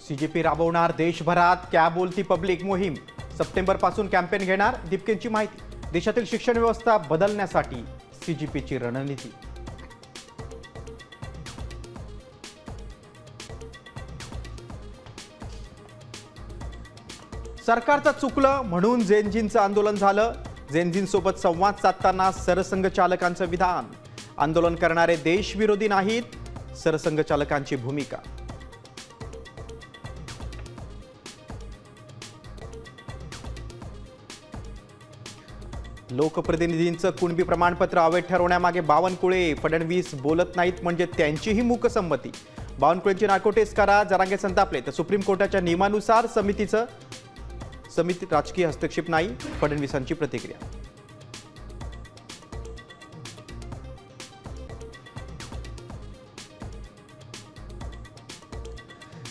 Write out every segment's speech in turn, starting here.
CJP राबवणार देशभरात क्या बोलती पब्लिक मोहीम। सप्टेंबर पासून कॅम्पेन घेणार। दीपकेंची माहिती। देशातील शिक्षण व्यवस्था बदलण्यासाठी सीजेपीची रणनीती। सरकारचं चुकलं म्हणून जेनजींचं आंदोलन झालं। जेनजींसोबत संवाद साधताना सरसंघचालकांचं विधान। आंदोलन करणारे देशविरोधी नाहीत, सरसंघचालकांची भूमिका। लोकप्रतिनिधींचं कुणबी प्रमाणपत्र अवैध ठरवण्यामागे बावनकुळे। फडणवीस बोलत नाहीत म्हणजे त्यांचीही मूकसंमती। बावनकुळेंची नार्को टेस्ट करा, जरांगे संतापले तर सुप्रीम कोर्टाच्या नियमानुसार समिती राजकीय हस्तक्षेप नाही, फडणवीसांची प्रतिक्रिया।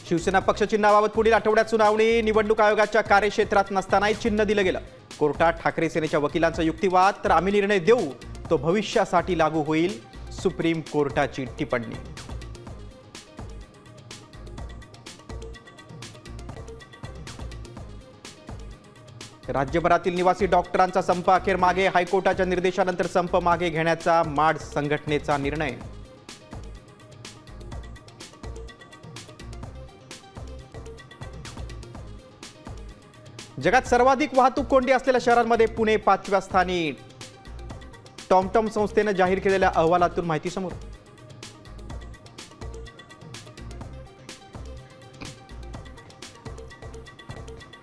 शिवसेना पक्षचिन्हाबाबत पुढील आठवड्यात सुनावणी। निवडणूक आयोगाच्या कार्यक्षेत्रात नसतानाही चिन्ह दिलं गेलं। कोर्टात ठाकरे सेनेच्या वकिलांचा युक्तिवाद, तर आम्ही निर्णय देऊ तो भविष्यासाठी लागू होईल, सुप्रीम कोर्टाची टिप्पणी। राज्यभरातील निवासी डॉक्टरांचा संप अखेर मागे। हायकोर्टाच्या निर्देशानंतर संप मागे घेण्याचा माड संघटनेचा निर्णय। जगात सर्वाधिक वाहतूक कोंडी असलेल्या शहरांमध्ये पुणे 5व्या स्थानी। टॉमटॉम संस्थेने जाहीर केलेल्या अहवालातून माहिती समोर।